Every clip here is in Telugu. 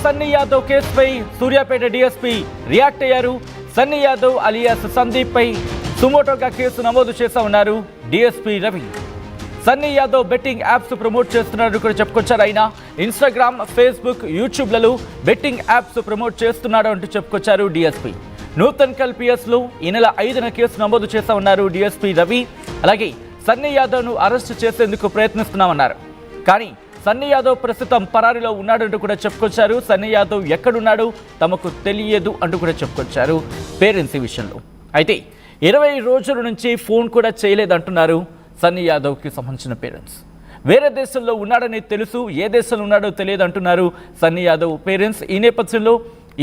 సన్నీ యాదవ్ కేసుపై సూర్యాపేట డీఎస్పీ రియాక్ట్ అయ్యారు. సన్నీ యాదవ్ అలియాస్ సందీప్ పై సుమోటోగా కేసు నమోదు చేస్తా ఉన్నారు DSP Ravi. Sunny Yadav betting apps promote చేస్తున్నాడు కూడా చెప్పుకొచ్చారు. ఆయన ఇన్స్టాగ్రామ్, ఫేస్బుక్, యూట్యూబ్లలో బెట్టింగ్ యాప్స్ ప్రమోట్ చేస్తున్నాడు అంటూ చెప్పుకొచ్చారు డీఎస్పీ. నూతన్కల్ పిఎస్లో ఈ నెల 5న కేసు నమోదు చేస్తా ఉన్నారు డీఎస్పీ రవి. అలాగే సన్నీ యాదవ్ను అరెస్టు చేసేందుకు ప్రయత్నిస్తున్నామన్నారు. కానీ సన్నీ యాదవ్ ప్రస్తుతం పరారీలో ఉన్నాడంటూ కూడా చెప్పుకొచ్చారు. సన్నీ యాదవ్ ఎక్కడున్నాడో తమకు తెలియదు అంటూ కూడా చెప్పుకొచ్చారు పేరెంట్స్ ఈ విషయంలో. అయితే 20 రోజుల నుంచి ఫోన్ కూడా చేయలేదంటున్నారు సన్నీ యాదవ్కి సంబంధించిన పేరెంట్స్. వేరే దేశంలో ఉన్నాడని తెలుసు, ఏ దేశంలో ఉన్నాడో తెలియదు అంటున్నారు సన్నీ యాదవ్ పేరెంట్స్. ఈ నేపథ్యంలో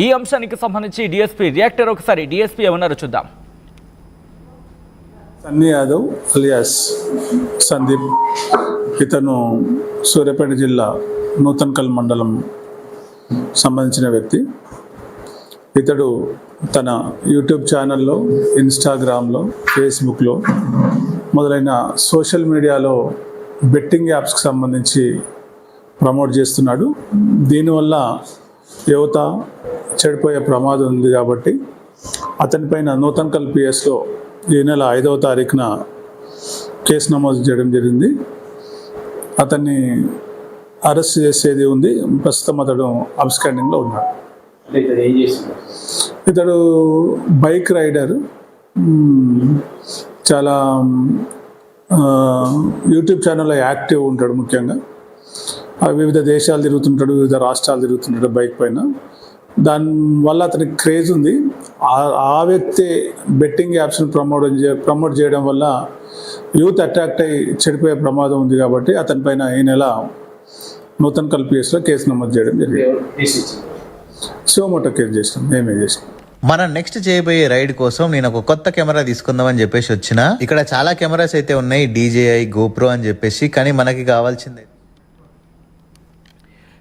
ఈ అంశానికి సంబంధించి డీఎస్పీ రియాక్టర్ ఒకసారి డీఎస్పీ ఏమన్నారో చూద్దాం. సన్నీ యాదవ్ అలియాస్ సందీప్, ఇతను సూర్యాపేట జిల్లా నూతన్కల్ మండలం సంబంధించిన వ్యక్తి. ఇతడు తన యూట్యూబ్ ఛానల్లో, ఇన్స్టాగ్రామ్లో, ఫేస్బుక్లో మొదలైన సోషల్ మీడియాలో బెట్టింగ్ యాప్స్కి సంబంధించి ప్రమోట్ చేస్తున్నాడు. దీనివల్ల యువత చెడిపోయే ప్రమాదం ఉంది కాబట్టి అతనిపైన నూతన్కల్ పిఎస్లో ఈ నెల 5వ తారీఖున కేసు నమోదు చేయడం జరిగింది. అతన్ని అరెస్ట్ చేసేది ఉంది. ప్రస్తుతం అతడు అబ్స్కాండింగ్లో ఉన్నాడు. ఇతడు బైక్ రైడర్, చాలా యూట్యూబ్ ఛానల్లో యాక్టివ్ ఉంటాడు. ముఖ్యంగా వివిధ దేశాలు తిరుగుతుంటాడు, వివిధ రాష్ట్రాలు తిరుగుతుంటాడు బైక్ పైన. దానివల్ల అతనికి క్రేజ్ ఉంది. ఆ వ్యక్తి బెట్టింగ్ యాప్స్ని ప్రమోట్ చేయడం వల్ల యూత్ అట్రాక్ట్ అయ్యి చెడిపోయే ప్రమాదం ఉంది కాబట్టి అతని పైన ఈ నెల నూతన్కల్ పిఎస్లో కేసు నమోదు చేయడం జరిగింది. సోమోటో కేసు చేసినాం, మేమే చేసినాం. మనం నెక్స్ట్ చేయబోయే రైడ్ కోసం నేను ఒక కొత్త కెమెరా తీసుకుందామని చెప్పేసి వచ్చిన. ఇక్కడ చాలా కెమెరాస్ అయితే ఉన్నాయి, DJI, GoPro అని చెప్పేసి. కానీ మనకి కావాల్సింది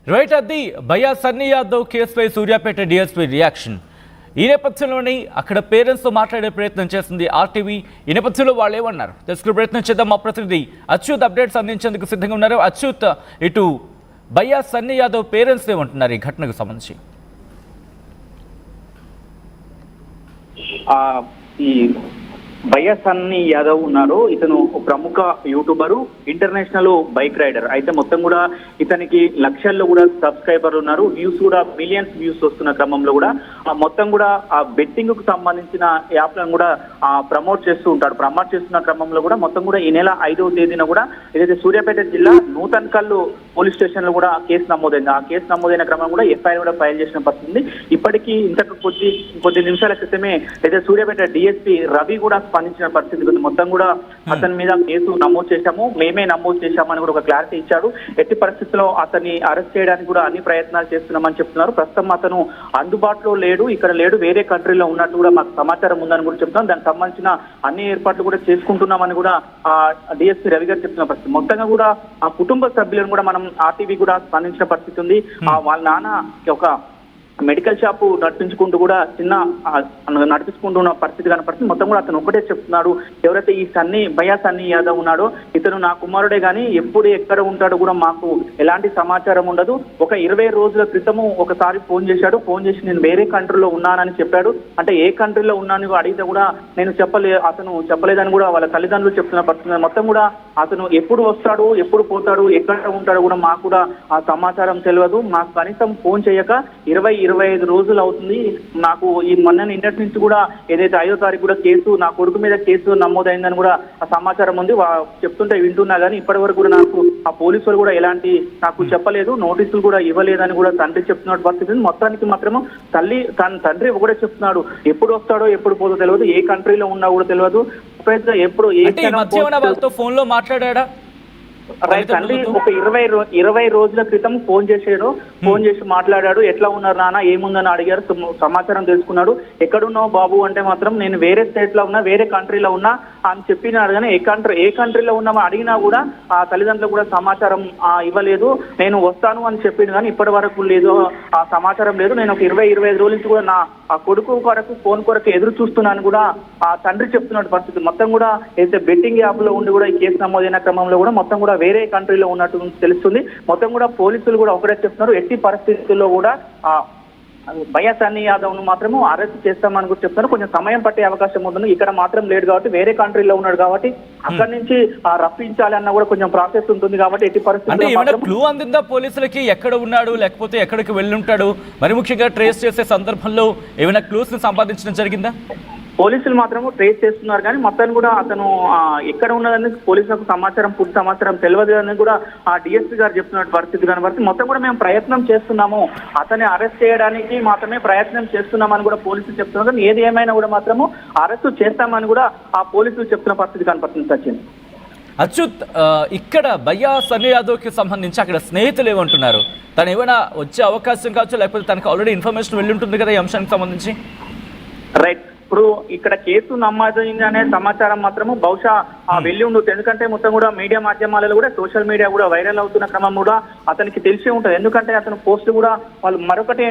రైట్. అది భయ్యా సన్నీ యాదవ్ కేసుపై సూర్యాపేట డీఎస్పీ రియాక్షన్. ఈ నేపథ్యంలోనే అక్కడ పేరెంట్స్తో మాట్లాడే ప్రయత్నం చేసింది ఆర్టీవీ. ఈ నేపథ్యంలో వాళ్ళు ఏమన్నారు తెలుసుకునే ప్రయత్నం చేద్దాం. మా ప్రతినిధి అచ్యుత్ అప్డేట్స్ అందించేందుకు సిద్ధంగా ఉన్నారు. అచ్యుత్, ఇటు భయ్యా సన్నీ యాదవ్ పేరెంట్స్ ఏమంటున్నారు ఈ ఘటనకు సంబంధించి? ఈ భయ్యా సన్నీ యాదవ్ ఉన్నారు. ఇతను ప్రముఖ యూట్యూబరు, ఇంటర్నేషనల్ బైక్ రైడర్. అయితే మొత్తం కూడా ఇతనికి లక్షల్లో కూడా సబ్స్క్రైబర్లు ఉన్నారు. వ్యూస్ కూడా మిలియన్స్ వ్యూస్ వస్తున్న క్రమంలో కూడా మొత్తం కూడా ఆ బెట్టింగ్ కు సంబంధించిన యాప్లను కూడా ప్రమోట్ చేస్తూ ఉంటాడు. ప్రమోట్ చేస్తున్న క్రమంలో కూడా మొత్తం కూడా ఈ నెల 5వ తేదీన కూడా ఏదైతే సూర్యాపేట జిల్లా నూతన్కల్ పోలీస్ స్టేషన్ లో కూడా కేసు నమోదైంది. ఆ కేసు నమోదైన క్రమం కూడా ఎఫ్ఐఆర్ కూడా ఫైల్ చేసిన పరిస్థితి. ఇప్పటికీ ఇంతకు కొద్ది నిమిషాల క్రితమే అయితే సూర్యాపేట డిఎస్పీ రవి కూడా స్పందించిన పరిస్థితి ఉంది. మొత్తం కూడా అతని మీద కేసు నమోదు చేశాము, మేమే నమోదు చేశామని కూడా ఒక క్లారిటీ ఇచ్చాడు. ఎట్టి పరిస్థితుల్లో అతన్ని అరెస్ట్ చేయడానికి కూడా అన్ని ప్రయత్నాలు చేస్తున్నామని చెప్తున్నారు. ప్రస్తుతం అతను అందుబాటులో లేడు, ఇక్కడ లేడు, వేరే కంట్రీలో ఉన్నట్టు కూడా మాకు సమాచారం ఉందని కూడా చెప్తున్నాం. దానికి సంబంధించిన అన్ని ఏర్పాట్లు కూడా చేసుకుంటున్నామని కూడా డిఎస్పీ రవి గారు చెప్తున్న పరిస్థితి. మొత్తంగా కూడా ఆ కుటుంబ సభ్యులను కూడా మనం ఆర్టీవీ కూడా స్పందించిన పరిస్థితి ఉంది. వాళ్ళ నాన్న ఒక మెడికల్ షాపు నడిపించుకుంటూ కూడా నడిపించుకుంటున్న పరిస్థితి కనపడుతుంది. మొత్తం కూడా అతను ఒకటే చెప్తున్నాడు, ఎవరైతే ఈ భయ్యా సన్నీ యాదవ్ ఉన్నాడో ఇతను నా కుమారుడే కానీ ఎప్పుడు ఎక్కడ ఉంటాడో కూడా మాకు ఎలాంటి సమాచారం ఉండదు. ఒక 20 రోజుల క్రితము ఒకసారి ఫోన్ చేశాడు. ఫోన్ చేసి నేను వేరే కంట్రీలో ఉన్నానని చెప్పాడు. అంటే ఏ కంట్రీలో ఉన్నాను అడిగితే కూడా నేను అతను చెప్పలేదని కూడా వాళ్ళ తల్లిదండ్రులు చెప్తున్న పరిస్థితి. మొత్తం కూడా అతను ఎప్పుడు వస్తాడు, ఎప్పుడు పోతాడు, ఎక్కడ ఉంటాడో కూడా మాకు కూడా ఆ సమాచారం తెలియదు. మాకు కనీసం ఫోన్ చేయక 25 రోజులు అవుతుంది. నాకు ఈ మొన్న ఇంటర్ నుంచి కూడా ఏదైతే 5వ తారీఖు కూడా కేసు నా కొడుకు మీద కేసు నమోదైందని కూడా ఆ సమాచారం ఉంది. చెప్తుంటే వింటున్నా కానీ ఇప్పటి వరకు కూడా నాకు ఆ పోలీసులు కూడా ఎలాంటి నాకు చెప్పలేదు, నోటీసులు కూడా ఇవ్వలేదని కూడా తండ్రి చెప్తున్న పరిస్థితి. మొత్తానికి మాత్రము తండ్రి ఒకటే చెప్తున్నాడు, ఎప్పుడు వస్తాడో ఎప్పుడు పోదో తెలియదు, ఏ కంట్రీలో ఉన్నా కూడా తెలియదు. ఎప్పుడు ఫోన్ లో మాట్లాడా తండ్రి ఒక 20 రోజుల క్రితం ఫోన్ చేశాడు. ఫోన్ చేసి మాట్లాడాడు, ఎట్లా ఉన్నారు నాన్న, ఏముందని అడిగారు, సమాచారం తెలుసుకున్నాడు. ఎక్కడున్నావు బాబు అంటే మాత్రం నేను వేరే స్టేట్ లో ఉన్నా, వేరే కంట్రీలో ఉన్నా అని చెప్పినాడు. కానీ ఏ కంట్రీలో ఉన్నామో అడిగినా కూడా ఆ తల్లిదండ్రులు కూడా సమాచారం ఇవ్వలేదు. నేను వస్తాను అని చెప్పిండు కానీ ఇప్పటి వరకు లేదు, ఆ సమాచారం లేదు. నేను ఒక 25 రోజుల నుంచి కూడా నా ఆ కొడుకు కొరకు ఫోన్ కొరకు ఎదురు చూస్తున్నాను కూడా ఆ తండ్రి చెప్తున్నాడు పరిస్థితి. మొత్తం కూడా అయితే బెట్టింగ్ యాప్ లో ఉండి కూడా ఈ కేసు నమోదైన క్రమంలో కూడా మొత్తం కూడా కూడా వేరే కంట్రీలో ఉన్నట్టు తెలుస్తుంది. మొత్తం కూడా పోలీసులు కూడా ఒకటే చెప్తున్నారు, ఎట్టి పరిస్థితుల్లో కూడా భయ్యా సన్నీ యాదవ్ ను మాత్రము అరెస్ట్ చేస్తామని కూడా చెప్తున్నారు. కొంచెం సమయం పట్టే అవకాశం ఉంటుంది, ఇక్కడ మాత్రం లేడు కాబట్టి వేరే కంట్రీలో ఉన్నాడు కాబట్టి అక్కడి నుంచి రప్పించాలి అన్న కూడా కొంచెం ప్రాసెస్ ఉంటుంది కాబట్టి ఎట్టి పరిస్థితుల్లో క్లూ అందిందా పోలీసులకి ఎక్కడ ఉన్నాడు లేకపోతే ఎక్కడికి వెళ్ళి ఉంటాడు, మరి ముఖ్యంగా ట్రేస్ చేసే సందర్భంలో ఏమైనా క్లూస్ ని సంపాదించడం జరిగిందా? పోలీసులు మాత్రము ట్రేస్ చేస్తున్నారు కానీ మొత్తాన్ని కూడా అతను ఎక్కడ ఉన్నదని పోలీసులకు పూర్తి సమాచారం తెలియదు అని కూడా ఆ డిఎస్పీ గారు చెప్తున్న పరిస్థితి కనబడుతుంది. మొత్తం కూడా మేము ప్రయత్నం చేస్తున్నాము, అతన్ని అరెస్ట్ చేయడానికి మాత్రమే ప్రయత్నం చేస్తున్నామని కూడా పోలీసులు చెప్తున్నారు. కానీ ఏది ఏమైనా కూడా మాత్రము అరెస్ట్ చేస్తామని కూడా ఆ పోలీసులు చెప్తున్న పరిస్థితి కనపడుతుంది. సచిన్, అచ్యుత్, ఇక్కడ భయ్యా సన్నీ యాదవ్ కి సంబంధించి అక్కడ స్నేహితులు ఏమంటున్నారు? తను ఏమైనా వచ్చే అవకాశం కావచ్చు, లేకపోతే తనకు ఆల్రెడీ ఇన్ఫర్మేషన్ వెళ్ళి ఉంటుంది కదా ఈ అంశానికి సంబంధించి? రైట్, ఇప్పుడు ఇక్కడ కేసు నమోదైంది అనే సమాచారం మాత్రము బహుశా వెళ్ళి ఉండొచ్చు. ఎందుకంటే మొత్తం కూడా మీడియా మాధ్యమాలలో కూడా సోషల్ మీడియా కూడా వైరల్ అవుతున్న క్రమం కూడా అతనికి తెలిసే ఉంటుంది. ఎందుకంటే అతను పోస్ట్ కూడా వాళ్ళు మరొకటి